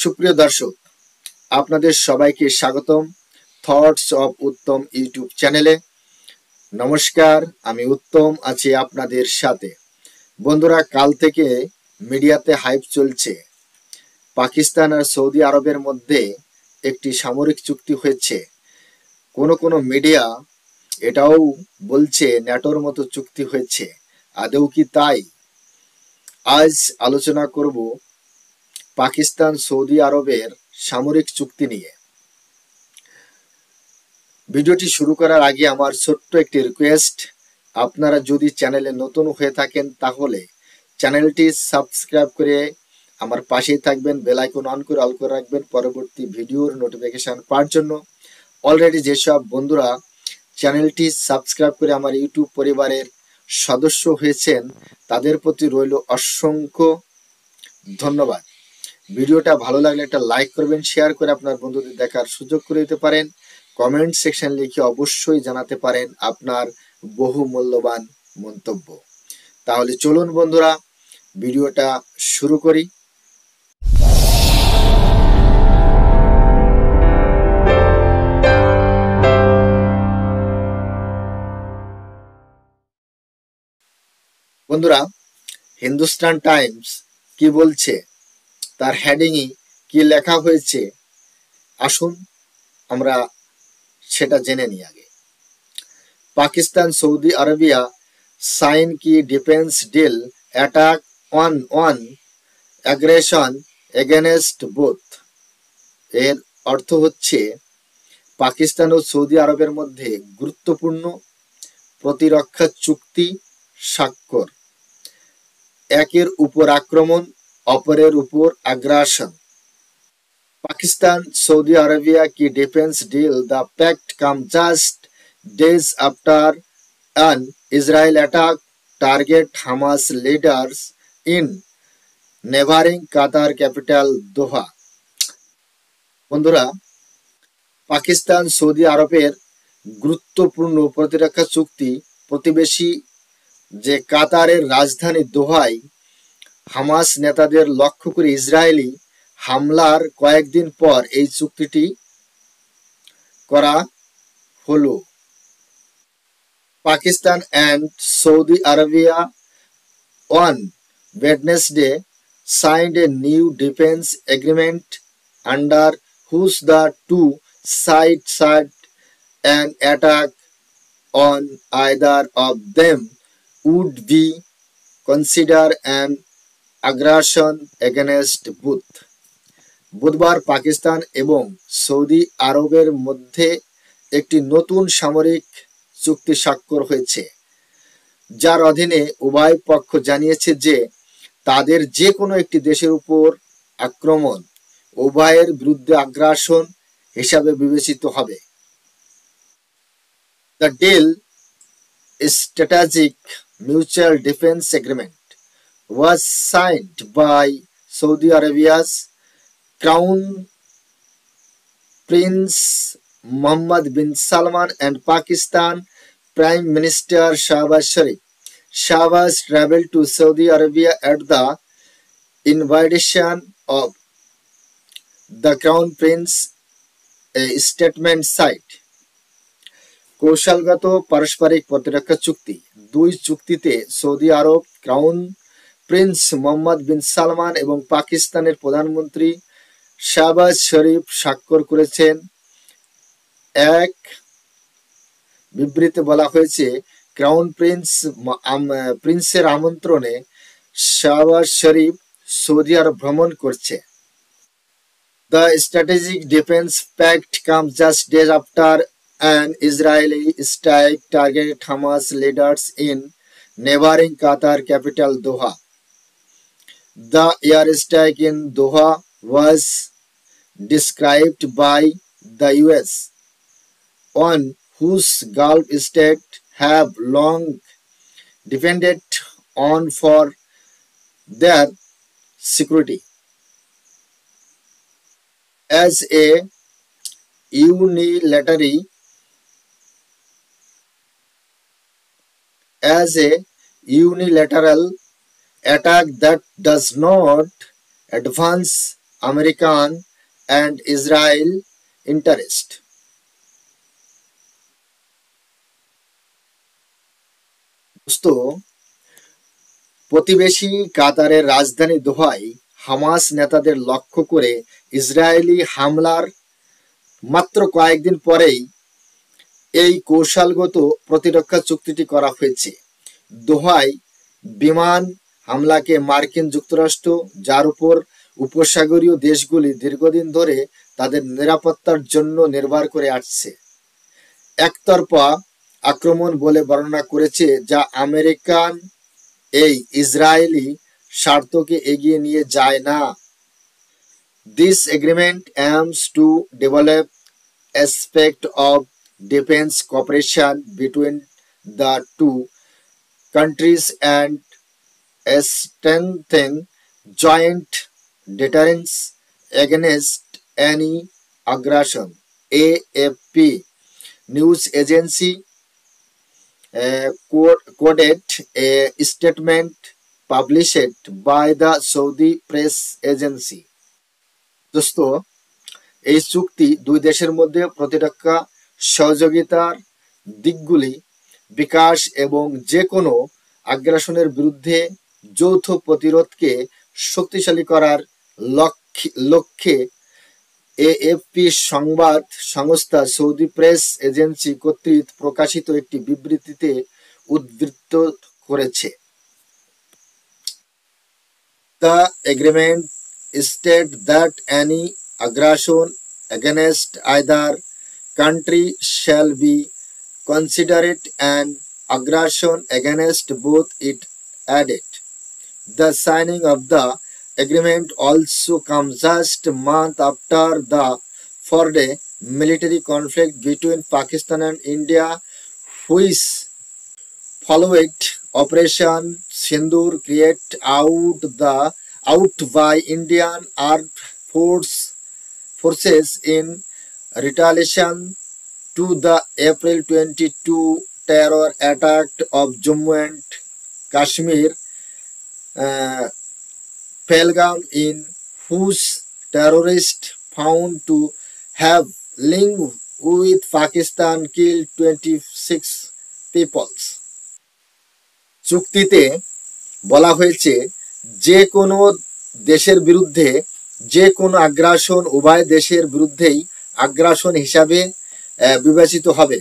সুপ্রিয় দর্শক, আপনাদের সবাইকে স্বাগতম থটস অফ উত্তম ইউটিউব চ্যানেলে। নমস্কার, আমি উত্তম আছি আপনাদের সাথে। বন্ধুরা, কাল থেকে মিডিয়াতে হাইপ চলছে, পাকিস্তান আর সৌদি আরবের মধ্যে একটি সামরিক চুক্তি হয়েছে। কোনো মিডিয়া এটাও বলছে ন্যাটোর মতো চুক্তি হয়েছে। আদৌ কি তাই? আজ আলোচনা করব পাকিস্তান সৌদি আরবের সামরিক চুক্তি নিয়ে। ভিডিওটি শুরু করার আগে আমার ছোট্ট একটি রিকোয়েস্ট, আপনারা যদি চ্যানেলে নতুন হয়ে থাকেন তাহলে চ্যানেলটি সাবস্ক্রাইব করে আমার পাশেই থাকবেন, বেল আইকন অন করে অল করে রাখবেন পরবর্তী ভিডিওর নোটিফিকেশন পাওয়ার জন্য। অলরেডি যেসব বন্ধুরা চ্যানেলটি সাবস্ক্রাইব করে আমার ইউটিউব পরিবারের সদস্য হয়েছেন তাদের প্রতি রইল অসংখ্য ধন্যবাদ। ভিডিওটা ভালো লাগলে একটা লাইক করবেন, শেয়ার করে আপনার বন্ধুদের দেখার সুযোগ করে দিতে পারেন। কমেন্ট সেকশন লিখে অবশ্যই জানাতে পারেন আপনার বহু মূল্যবান মন্তব্য। তাহলে চলুন বন্ধুরা, ভিডিওটা শুরু করি। বন্ধুরা, হিন্দুস্তান টাইমস কি বলছে, তার হেডিংয়ে কি লেখা হয়েছে, আসুন আমরা সেটা জেনে নিই আগে। পাকিস্তান সৌদি আরবিয়া সাইন কি defence deal attack on aggression against both. এর অর্থ হচ্ছে পাকিস্তান ও সৌদি আরবের মধ্যে গুরুত্বপূর্ণ প্রতিরক্ষা চুক্তি স্বাক্ষর। একের উপর আক্রমণ, অপরের উপর আগ্রাসন। Pakistan Saudi Arabia की defence deal the pact come just days after an Israel attack target Hamas leaders in neighboring Qatar capital Doha। বন্ধুরা, পাকিস্তান সৌদি আরবের গুরুত্বপূর্ণ প্রতিরক্ষা চুক্তি প্রতিবেশী যে কাতারের রাজধানী দোহায় হামাস নেতাদের লক্ষ্য করে ইসরায়েলি হামলার কয়েকদিন পর এই চুক্তিটি করা হলো। Pakistan and Saudi Arabia on Wednesday signed a new defense agreement under which the two sides said an attack on either of them would be considered an aggression against both। বুধবার পাকিস্তান এবং Saudi আরবের মধ্যে একটি নতুন সামরিক চুক্তি স্বাক্ষর হয়েছে, যার অধীনে উভয় পক্ষ জানিয়েছে যে তাদের যে কোনো একটি দেশের উপর আক্রমণ উভয়ের বিরুদ্ধে আগ্রাসন হিসাবে বিবেচিত হবে। The deal, Strategic Mutual Defense Agreement, was signed by Saudi Arabia's Crown Prince Mohammed bin Salman and Pakistan Prime Minister Shahbaz Sharif. Shahbaz traveled to Saudi Arabia at the invitation of the Crown Prince, a statement cited। কৌশলগত পারস্পরিক প্রতিরক্ষা চুক্তি। দুই চুক্তিতে Saudi আরব crown prince Mohammed বিন সালমান এবং পাকিস্তানের প্রধানমন্ত্রী শাহবাজ শরীফ স্বাক্ষর করেছেন। এক বিবৃতিতে বলা হয়েছে, ক্রাউন প্রিন্সের আমন্ত্রণে শাহবাজ শরীফ সৌদি আরব ভ্রমণ করছে। The Strategic Defense Pact comes just days after an Israeli strike targeted Hamas leaders in neighboring Qatar capital Doha। The airstrike in Doha was described by the US, on whose Gulf states have long depended on for their security, as a unilateral attack that does not advance American and Israel interest. দোস্ত, প্রতিবেশী কাতারের রাজধানী দোহায় Hamas নেতাদের লক্ষ্য করে Israeli হামলার মাত্র কয়েকদিন পরেই এই কৌশলগত প্রতিরক্ষা চুক্তিটি করা হয়েছে। দোহায় বিমান হামলাকে মার্কিন যুক্তরাষ্ট্র, যার উপর উপসাগরীয় দেশগুলি দীর্ঘদিন ধরে তাদের নিরাপত্তার জন্য নির্ভর করে আসছে, একতরফা আক্রমণ বলে বর্ণনা করেছে, যা আমেরিকান এই ইসরায়েলি স্বার্থকে এগিয়ে নিয়ে যায় না। This agreement aims to develop aspects of defense cooperation between the two countries and strengthen joint deterrence against any aggression. AFP news agency quoted a statement published by the Saudi press agency. দোস্ত, এই চুক্তি দুই দেশের মধ্যে প্রতিরক্ষা সহযোগিতার দিকগুলি বিকাশ এবং যে কোনো আগ্রাসনের বিরুদ্ধে যৌথ প্রতিরোধকে শক্তিশালী করার লক্ষ্যে এএফপি সংবাদ সংস্থা সৌদি প্রেস এজেন্সি কর্তৃক প্রকাশিত একটি বিবৃতিতে উদ্ধৃত করেছে। The agreement states that any aggression against either country shall be considered an aggression against both. It added. The signing of the agreement also comes just a month after the 4-day military conflict between Pakistan and India, which followed Operation Sindoor carried out by Indian armed forces in retaliation to the April 22 terror attack of Jammu and Kashmir, Pahalgam, in whose terrorists found to have link with Pakistan killed 26 people. চুক্তিতে বলা হয়েছে যে কোনো দেশের বিরুদ্ধে যে কোনো আগ্রাসন উভয় দেশের বিরুদ্ধেই আগ্রাসন হিসাবে বিবেচিত হবে।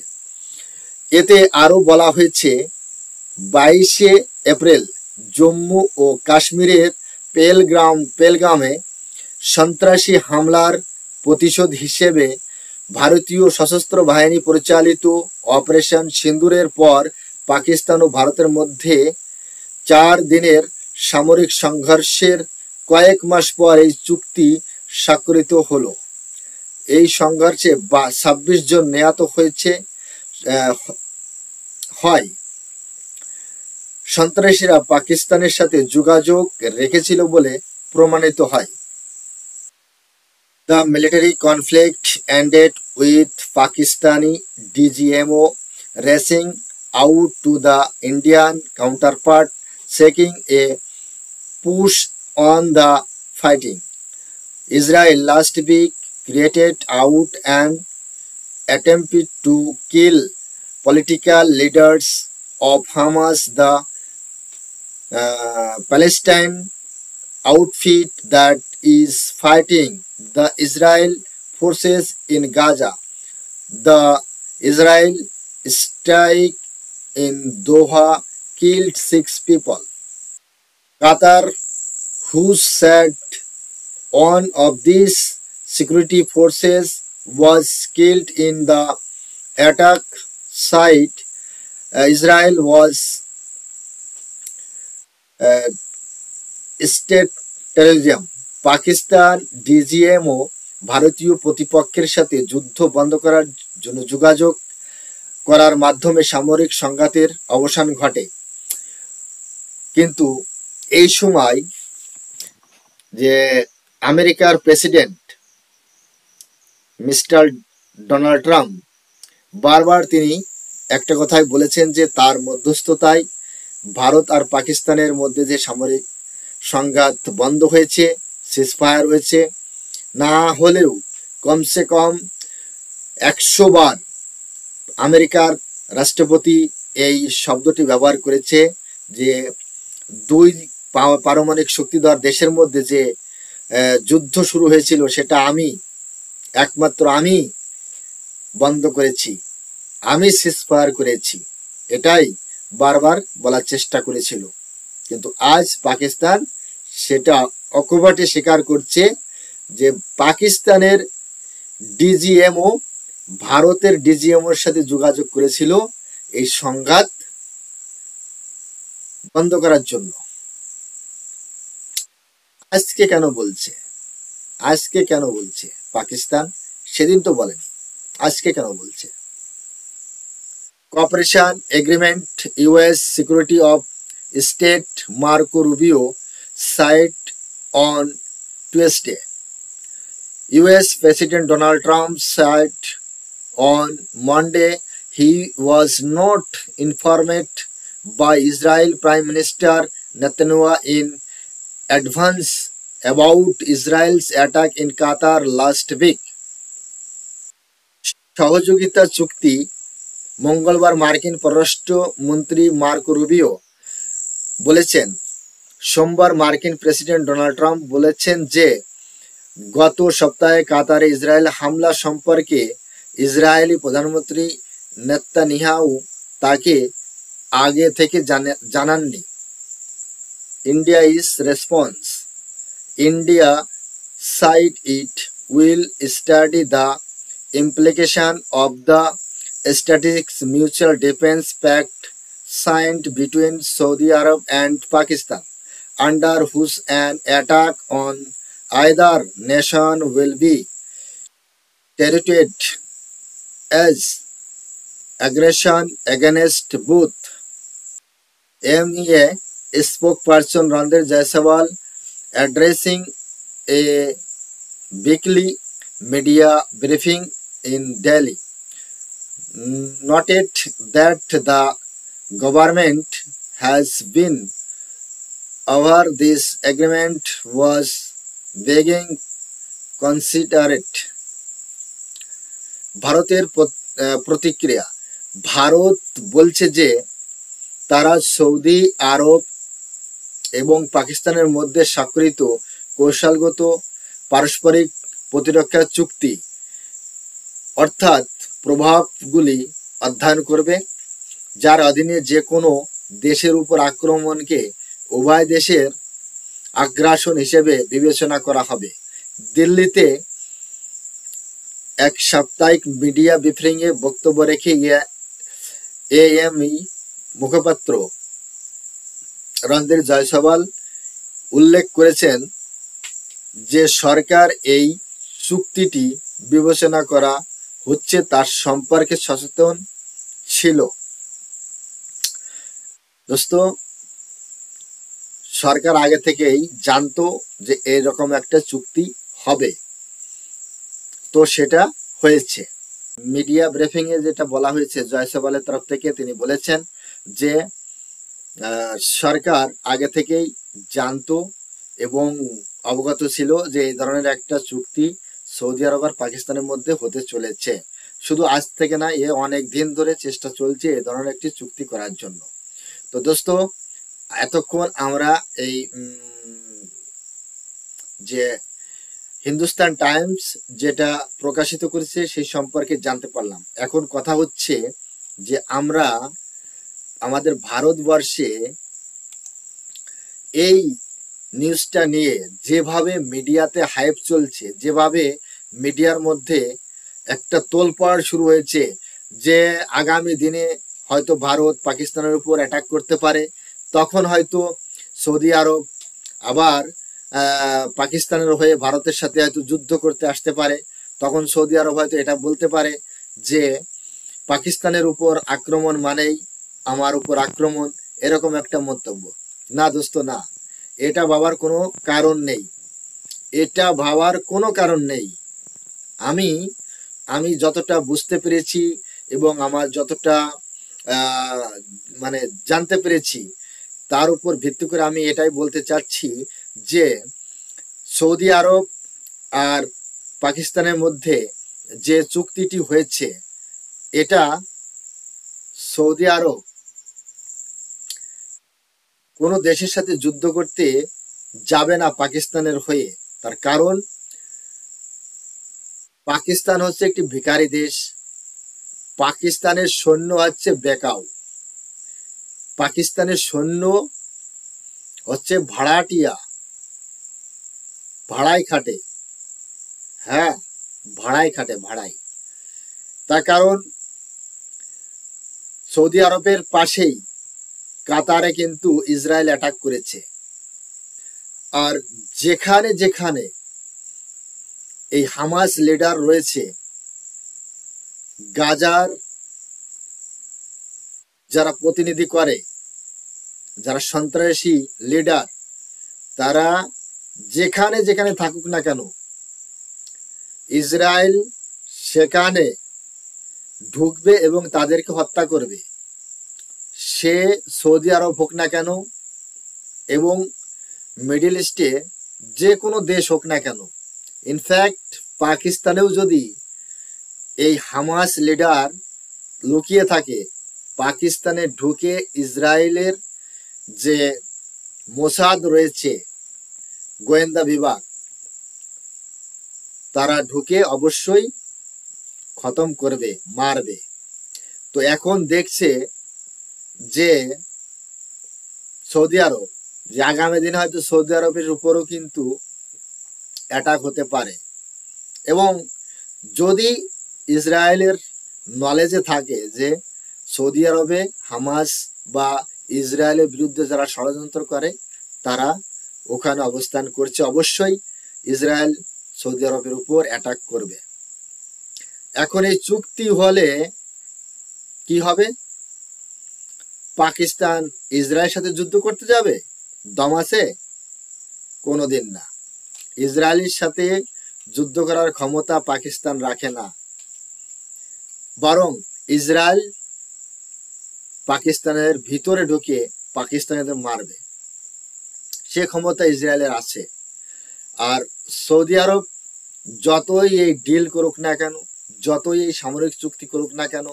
এতে আরো বলা হয়েছে 22 এপ্রিল জম্মু ও কাশ্মীরের পেহেলগামে সন্ত্রাসী হামলার প্রতিশোধ হিসেবে ভারতীয় সশস্ত্র বাহিনী পরিচালিত অপারেশন সিন্দুরের পর পাকিস্তান ও ভারতের মধ্যে 4 দিনের সামরিক সংঘর্ষের কয়েক মাস পর এই চুক্তি স্বাক্ষরিত হলো। এই সংঘর্ষে 26 জন নিহত হয়। সন্ত্রাসীরা পাকিস্তানের সাথে যোগাযোগ রেখেছিল বলে প্রমাণিত হয়। The military conflict ended with Pakistani DGMO racing out to the Indian counterpart, seeking a push on the fighting. Israel last week carried out an attempt to kill political leaders of Hamas, the Palestine outfit that is fighting the Israel forces in Gaza. The Israel strike in Doha killed 6 people. Qatar, who said one of these security forces was killed in the attack, site Israel was state terrorism. Pakistan DGMO ভারতীয় প্রতিপক্ষের সাথে যুদ্ধ বন্ধ করার জন্য যোগাযোগ করার মাধ্যমে সামরিক সংঘাতের অবসান ঘটে। কিন্তু এই সময় যে আমেরিকার প্রেসিডেন্ট মিস্টার ডোনাল্ড ট্রাম্প বারবার তিনি একটা কথাই বলেছেন যে তার মধ্যস্থতায় ভারত আর পাকিস্তানের মধ্যে যে সামরিক সংঘাত বন্ধ হয়েছে, সিজফায়ার হয়েছে, না হলেও কমসে কম 100 বার আমেরিকার রাষ্ট্রপতি এই শব্দটি ব্যবহার করেছে যে দুই পারমাণবিক শক্তিধর দেশের মধ্যে যে যুদ্ধ শুরু হয়েছিল সেটা একমাত্র আমি বন্ধ করেছি, আমি সিজফায়ার করেছি, এটাই বারবার বলার চেষ্টা করেছিল। কিন্তু আজ পাকিস্তান সেটা অকপটে স্বীকার করছে যে পাকিস্তানের ডিজিএমও ভারতের ডিজিএমওর সাথে যোগাযোগ করেছিল এই সংঘাত বন্ধ করার জন্য। আজকে কেন বলছে? আজকে কেন বলছে পাকিস্তান? সেদিন তো বলেনি, আজকে কেন বলছে? Cooperation Agreement US Secretary of State Marco Rubio signed on Tuesday. US President Donald Trump said on Monday he was not informed by Israel Prime Minister Netanyahu in advance about Israel's attack in Qatar last week. সহযোগিতা চুক্তি মঙ্গলবার মার্কিন পররাষ্ট্র মন্ত্রী Marco Rubio বলেছেন, সোমবার মার্কিন president Donald Trump বলেছেন যে গত সপ্তাহে কাতারে ইসরায়েল হামলা সম্পর্কে ইসরায়েলি প্রধানমন্ত্রী নেতানিয়াহু তাকে আগে থেকে জানাননি। India is response, India said it will study the implication of the Strategic Mutual Defense Pact signed between Saudi Arabia and Pakistan, under whose an attack on either nation will be treated as aggression against both. MEA spokesperson Randir Jaiswal, addressing a weekly media briefing in Delhi, noted that the government has been over this agreement was being considerate. ভারতের প্রতিক্রিয়া, ভারত বলছে যে তারা Saudi আরব এবং পাকিস্তানের মধ্যে স্বাক্ষরিত কৌশলগত পারস্পরিক প্রতিরক্ষা চুক্তি অর্থাৎ প্রভাবগুলি অধ্যয়ন করবে, যার অধীনে যে কোনো দেশের উপর আক্রমণকে উভয় দেশের আগ্রাসন হিসেবে বিবেচনা করা হবে। দিল্লিতে এক সাপ্তাহিক মিডিয়া ব্রিফিংয়ে বক্তব্য রেখে এএমই মুখপাত্র রণধীর জয়সওয়াল উল্লেখ করেছেন যে সরকার এই চুক্তিটি বিবেচনা করা হচ্ছে তার সম্পর্কে সচেতন ছিল। দোস্ত, সরকার আগে থেকেই জানতো যে এরকম একটা চুক্তি হবে, তো সেটা হয়েছে। মিডিয়া ব্রিফিং এ যেটা বলা হয়েছে জয়সওয়ালের তরফ থেকে, তিনি বলেছেন যে সরকার আগে থেকেই জানতো এবং অবগত ছিল যে এই ধরনের একটা চুক্তি সৌদি আরব আর পাকিস্তানের মধ্যে হতে চলেছে। শুধু আজ থেকে না, এ অনেক দিন ধরে চেষ্টা চলছে এই ধরনের একটি চুক্তি করার জন্য। তো দোস্ত, এতক্ষণ আমরা এই যে হিন্দুস্তান টাইমস যেটা প্রকাশিত করেছে সেই সম্পর্কে জানতে পারলাম। এখন কথা হচ্ছে যে আমরা আমাদের ভারতবর্ষে এই নিউজটা নিয়ে যেভাবে মিডিয়াতে হাইপ চলছে, যেভাবে মিডিয়ার মধ্যে একটা তোলপাড় শুরু হয়েছে যে আগামী দিনে হয়তো ভারত পাকিস্তানের উপর অ্যাটাক করতে পারে, তখন হয়তো সৌদি আরব আবার পাকিস্তানের হয়ে ভারতের সাথে হয়তো যুদ্ধ করতে আসতে পারে, তখন সৌদি আরব হয়তো এটা বলতে পারে যে পাকিস্তানের উপর আক্রমণ মানেই আমার উপর আক্রমণ, এরকম একটা মন্তব্য। না দোস্ত, না, এটা ভাবার কোনো কারণ নেই, এটা ভাবার কোনো কারণ নেই। আমি যতটা বুঝতে পেরেছি এবং আমার যতটা মানে জানতে পেরেছি তার উপর ভিত্তি করে আমি এটাই বলতে চাচ্ছি যে সৌদি আরব আর পাকিস্তানের মধ্যে যে চুক্তিটি হয়েছে, এটা সৌদি আরব কোনো দেশের সাথে যুদ্ধ করতে যাবে না পাকিস্তানের হয়ে। তার কারণ পাকিস্তান হচ্ছে একটি ভিখারি দেশ, পাকিস্তানের সৈন্য হচ্ছে বেকাও, পাকিস্তানের সৈন্য হচ্ছে ভাড়াটিয়া, ভাড়ায় খাটে, হ্যাঁ ভাড়ায় খাটে, ভাড়ায়। তার কারণ সৌদি আরবের পাশেই কাতারে কিন্তু ইসরায়েল অ্যাটাক করেছে। আর যেখানে যেখানে এই হামাস লিডার রয়েছে, গাজার যারা প্রতিনিধি করে, যারা সন্ত্রাসী লিডার, তারা যেখানে যেখানে থাকুক না কেন, ইসরায়েল সেখানে ঢুকবে এবং তাদেরকে হত্যা করবে। সে সৌদি আরব হোক না কেন এবং মিডল ইস্টে যে কোনো দেশ হোক না কেন, ইনফ্যাক্ট পাকিস্তানেও যদি এই হামাস লিডার লুকিয়ে থাকে, পাকিস্তানে ঢুকে ইসরায়েলের যে মোসাদ রয়েছে, গোয়েন্দা বিভাগ, তারা ঢুকে অবশ্যই খতম করবে, মারবে। তো এখন দেখছে যে সৌদি আরব, যে আগামী দিনে হয়তো সৌদি আরবের উপরও কিন্তু অ্যাটাক হতে পারে। এবং যদি ইসরায়েলের নলেজে থাকে যে সৌদি আরবে হামাস বা ইসরায়েলের বিরুদ্ধে যারা ষড়যন্ত্র করে তারা ওখানে অবস্থান করছে, অবশ্যই ইসরায়েল সৌদি আরবের উপর অ্যাটাক করবে। এখন এই চুক্তি হলে কি হবে? পাকিস্তান ইসরায়েলের সাথে যুদ্ধ করতে যাবে? দম আছে? কোনোদিন না। ইসরায়েলের সাথে যুদ্ধ করার ক্ষমতা পাকিস্তান রাখে না, বরং ইসরায়েল পাকিস্তানের ভিতরে ঢুকে পাকিস্তানিদের মারবে, সে ক্ষমতা ইসরায়েলের আছে। আর সৌদি আরব যতই এই ডিল করুক না কেন, যতই এই সামরিক চুক্তি করুক না কেন,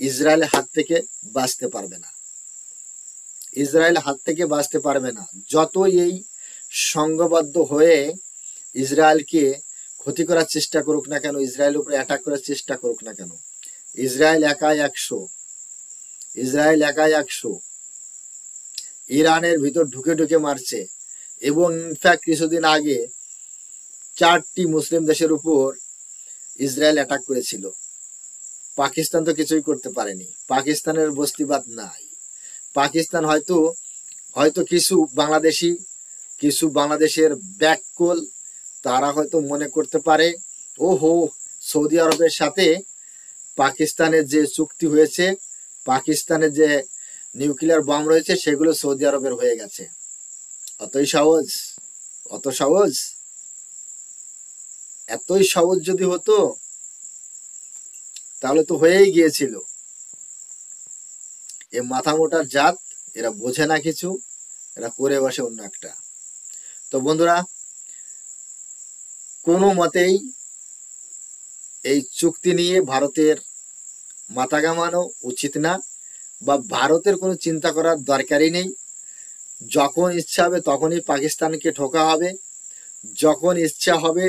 ইসরায়েলের হাত থেকে বাঁচতে পারবে না, ইসরায়েল হাত থেকে বাঁচতে পারবে না। যতই এই সংঘবদ্ধ হয়ে ইসরায়েলকে ক্ষতি করার চেষ্টা করুক না কেন, ইসরায়েলের উপরে অ্যাটাক করার চেষ্টা করুক না কেন, ইসরায়েল একাই 100, ইসরায়েল একাই 100 ইরানের ভিতর ঢুকে ঢুকে মারছে। এবং ইনফ্যাক্ট কিছুদিন আগে 4টি মুসলিম দেশের উপর ইসরায়েল অ্যাটাক করেছিল। পাকিস্তান তো কিছুই করতে পারেনি, পাকিস্তানের বস্তিবাদ নাই। পাকিস্তান হয়তো হয়তো কিছু বাংলাদেশের ব্যাককল, তারা হয়তো মনে করতে পারে ওহো সৌদি আরবের সাথে পাকিস্তানের যে চুক্তি হয়েছে, পাকিস্তানের যে নিউক্লিয়ার বম রয়েছে, সেগুলো সৌদি আরবের হয়ে গেছে। অতই সহজ? অত সহজ? এতই সহজ যদি হতো তাহলে তো হয়েই গিয়েছিল। এ মাথা মোটার জাত, এরা বোঝে না কিছু, এরা করে বসে অন্য একটা। তো বন্ধুরা, কোনো মতেই এই চুক্তি নিয়ে ভারতের মাথা ঘামানো উচিত না, বা ভারতের কোনো চিন্তা করার দরকারই নেই। যখন ইচ্ছা হবে তখনই পাকিস্তানকে ঠোকা হবে, যখন ইচ্ছা হবে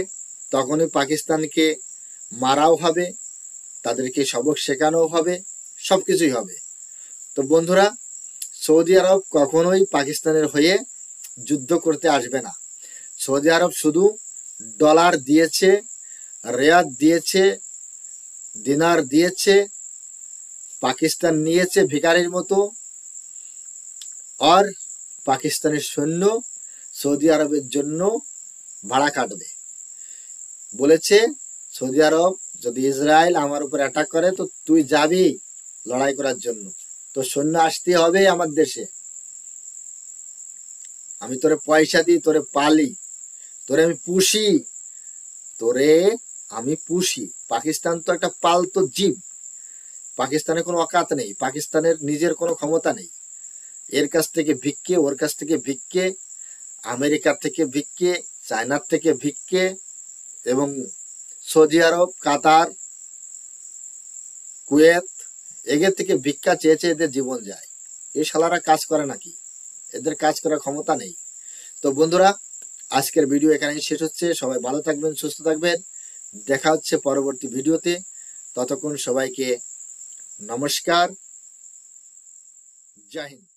তখনই পাকিস্তানকে মারাও হবে, তাদেরকে সবক শেখানো হবে, সবকিছুই হবে। তো বন্ধুরা, সৌদি আরব কখনোই পাকিস্তানের হয়ে যুদ্ধ করতে আসবে না। সৌদি আরব শুধু ডলার দিয়েছে, রিয়াদ দিয়েছে, দিনার দিয়েছে, পাকিস্তান নিয়েছে ভিখারির মতো। আর পাকিস্তানের সৈন্য সৌদি আরবের জন্য ভাড়া কাটবে। বলেছে সৌদি আরব, যদি ইসরায়েল আমার উপর অ্যাটাক করে তো তুই যাবি লড়াই করার জন্য, তো সৈন্য আসতে হবে আমার দেশে, আমি তোরে পয়সা দিই, তোরে পালি, তোরে আমি পুষি, তোরে আমি পুষি। পাকিস্তান তো একটা পালতো জীব, পাকিস্তানের কোনো অকাত নেই, পাকিস্তানের নিজের কোনো ক্ষমতা নেই। এর কাছ থেকে ভিক্ষে, ওর কাছ থেকে ভিক্ষে, আমেরিকার থেকে ভিক্ষে, চায়নার থেকে ভিক্ষে, এবং সৌদি আরব, কাতার, কুয়েত, এদের থেকে ভিক্ষা চেয়ে চেয়ে এদের জীবন যায়। এই শালারা কাজ করে নাকি? এদের কাজ করার ক্ষমতা নেই। তো বন্ধুরা, আজকের ভিডিও এখানেই শেষ হচ্ছে। সবাই ভালো থাকবেন, সুস্থ থাকবেন। দেখা হচ্ছে পরবর্তী ভিডিওতে। ততক্ষণ সবাইকে নমস্কার, জয় হিন্দ।